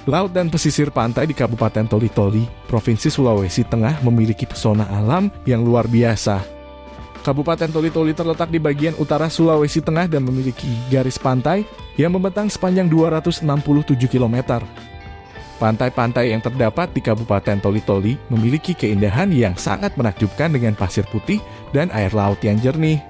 Laut dan pesisir pantai di Kabupaten Toli-Toli, Provinsi Sulawesi Tengah memiliki pesona alam yang luar biasa. Kabupaten Toli-Toli terletak di bagian utara Sulawesi Tengah dan memiliki garis pantai yang membentang sepanjang 267 km. Pantai-pantai yang terdapat di Kabupaten Toli-Toli memiliki keindahan yang sangat menakjubkan dengan pasir putih dan air laut yang jernih.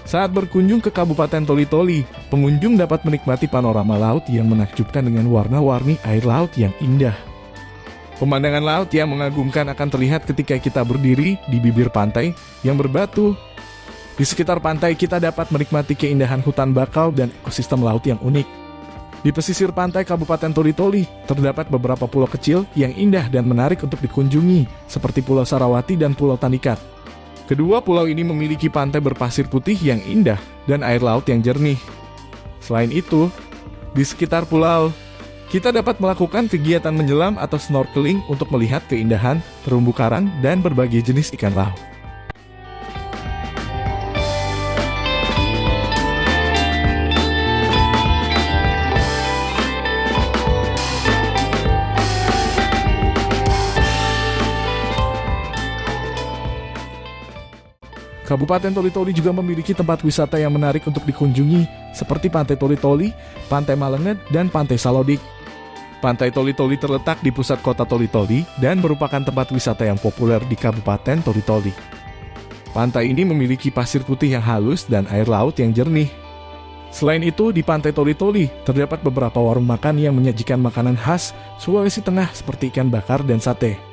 Saat berkunjung ke Kabupaten Toli-Toli, pengunjung dapat menikmati panorama laut yang menakjubkan dengan warna-warni air laut yang indah. Pemandangan laut yang mengagumkan akan terlihat ketika kita berdiri di bibir pantai yang berbatu. Di sekitar pantai kita dapat menikmati keindahan hutan bakau dan ekosistem laut yang unik. Di pesisir pantai Kabupaten Toli-Toli, terdapat beberapa pulau kecil yang indah dan menarik untuk dikunjungi, seperti Pulau Sarawati dan Pulau Tandikat. Kedua pulau ini memiliki pantai berpasir putih yang indah dan air laut yang jernih. Selain itu, di sekitar pulau, kita dapat melakukan kegiatan menyelam atau snorkeling untuk melihat keindahan terumbu karang dan berbagai jenis ikan laut. Kabupaten Toli-Toli juga memiliki tempat wisata yang menarik untuk dikunjungi, seperti Pantai Toli-Toli, Pantai Malenget, dan Pantai Salodik. Pantai Toli-Toli terletak di pusat kota Toli-Toli dan merupakan tempat wisata yang populer di Kabupaten Toli-Toli. Pantai ini memiliki pasir putih yang halus dan air laut yang jernih. Selain itu, di Pantai Toli-Toli terdapat beberapa warung makan yang menyajikan makanan khas Sulawesi Tengah seperti ikan bakar dan sate.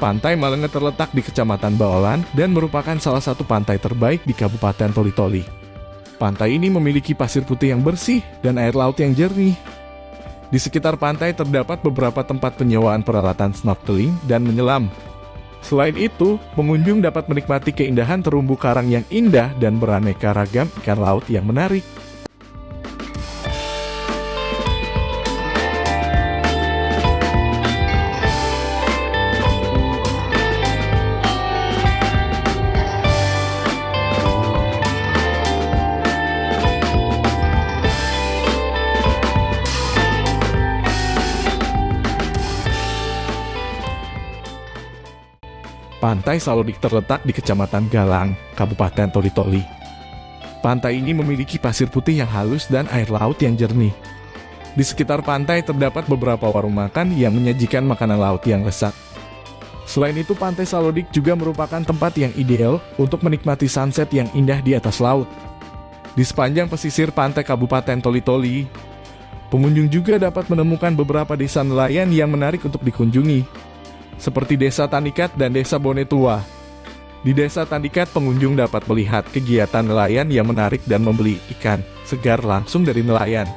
Pantai Malenget terletak di Kecamatan Baolan dan merupakan salah satu pantai terbaik di Kabupaten Toli-Toli. Pantai ini memiliki pasir putih yang bersih dan air laut yang jernih. Di sekitar pantai terdapat beberapa tempat penyewaan peralatan snorkeling dan menyelam. Selain itu, pengunjung dapat menikmati keindahan terumbu karang yang indah dan beraneka ragam ikan laut yang menarik. Pantai Salodik terletak di Kecamatan Galang, Kabupaten Toli-Toli. Pantai ini memiliki pasir putih yang halus dan air laut yang jernih. Di sekitar pantai terdapat beberapa warung makan yang menyajikan makanan laut yang lezat. Selain itu, Pantai Salodik juga merupakan tempat yang ideal untuk menikmati sunset yang indah di atas laut. Di sepanjang pesisir pantai Kabupaten Toli-Toli, pengunjung juga dapat menemukan beberapa desa nelayan yang menarik untuk dikunjungi, seperti Desa Tandikat dan Desa Bonetua. Di Desa Tandikat, pengunjung dapat melihat kegiatan nelayan yang menarik dan membeli ikan segar langsung dari nelayan.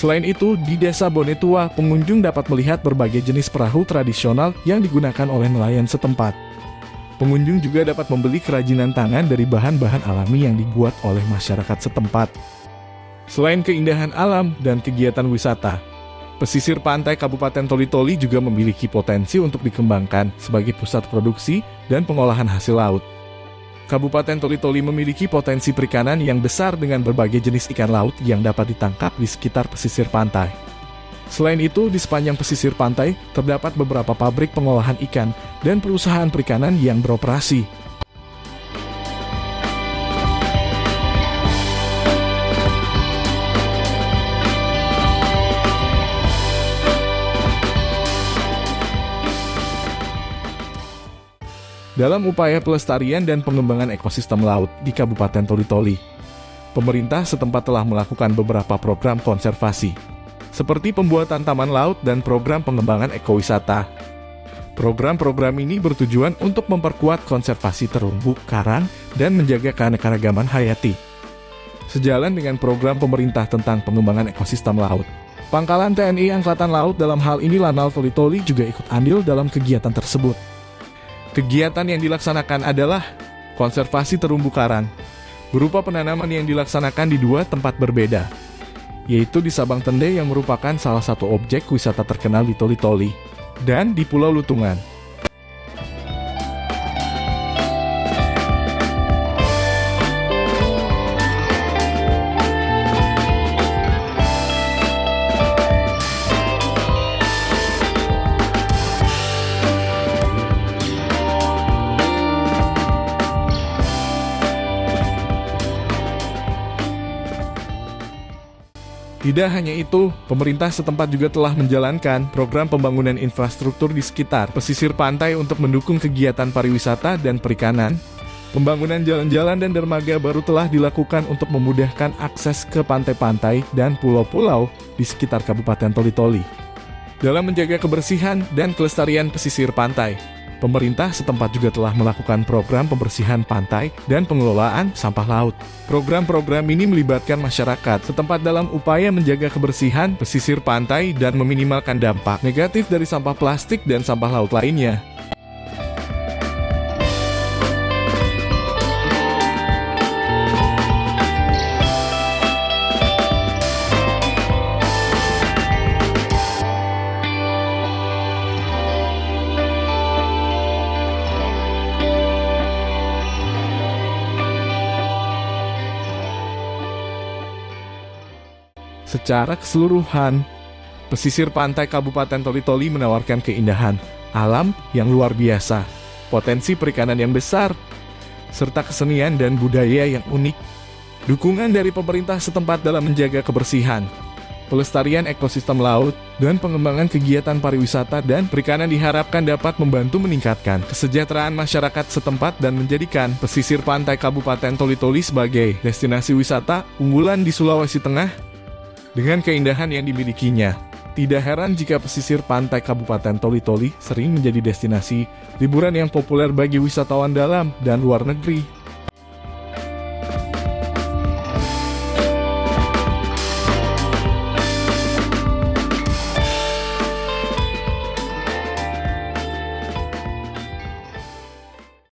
Selain itu, di Desa Bonetua, pengunjung dapat melihat berbagai jenis perahu tradisional yang digunakan oleh nelayan setempat. Pengunjung juga dapat membeli kerajinan tangan dari bahan-bahan alami yang dibuat oleh masyarakat setempat. Selain keindahan alam dan kegiatan wisata, pesisir pantai Kabupaten Toli-Toli juga memiliki potensi untuk dikembangkan sebagai pusat produksi dan pengolahan hasil laut. Kabupaten Toli-Toli memiliki potensi perikanan yang besar dengan berbagai jenis ikan laut yang dapat ditangkap di sekitar pesisir pantai. Selain itu, di sepanjang pesisir pantai terdapat beberapa pabrik pengolahan ikan dan perusahaan perikanan yang beroperasi. Dalam upaya pelestarian dan pengembangan ekosistem laut di Kabupaten Toli-Toli, pemerintah setempat telah melakukan beberapa program konservasi, seperti pembuatan taman laut dan program pengembangan ekowisata. Program-program ini bertujuan untuk memperkuat konservasi terumbu karang dan menjaga keanekaragaman hayati. Sejalan dengan program pemerintah tentang pengembangan ekosistem laut, Pangkalan TNI Angkatan Laut dalam hal ini Lanal Toli-Toli juga ikut andil dalam kegiatan tersebut. Kegiatan yang dilaksanakan adalah konservasi terumbu karang, berupa penanaman yang dilaksanakan di dua tempat berbeda, yaitu di Sabang Tende yang merupakan salah satu objek wisata terkenal di Toli-Toli, dan di Pulau Lutungan. Tidak hanya itu, pemerintah setempat juga telah menjalankan program pembangunan infrastruktur di sekitar pesisir pantai untuk mendukung kegiatan pariwisata dan perikanan. Pembangunan jalan-jalan dan dermaga baru telah dilakukan untuk memudahkan akses ke pantai-pantai dan pulau-pulau di sekitar Kabupaten Toli-Toli. Dalam menjaga kebersihan dan kelestarian pesisir pantai, pemerintah setempat juga telah melakukan program pembersihan pantai dan pengelolaan sampah laut. Program-program ini melibatkan masyarakat setempat dalam upaya menjaga kebersihan pesisir pantai dan meminimalkan dampak negatif dari sampah plastik dan sampah laut lainnya. Secara keseluruhan, pesisir pantai Kabupaten Toli-Toli menawarkan keindahan alam yang luar biasa, potensi perikanan yang besar, serta kesenian dan budaya yang unik. Dukungan dari pemerintah setempat dalam menjaga kebersihan, pelestarian ekosistem laut, dan pengembangan kegiatan pariwisata dan perikanan diharapkan dapat membantu meningkatkan kesejahteraan masyarakat setempat dan menjadikan pesisir pantai Kabupaten Toli-Toli sebagai destinasi wisata unggulan di Sulawesi Tengah. Dengan keindahan yang dimilikinya, tidak heran jika pesisir pantai Kabupaten Toli-Toli sering menjadi destinasi liburan yang populer bagi wisatawan dalam dan luar negeri.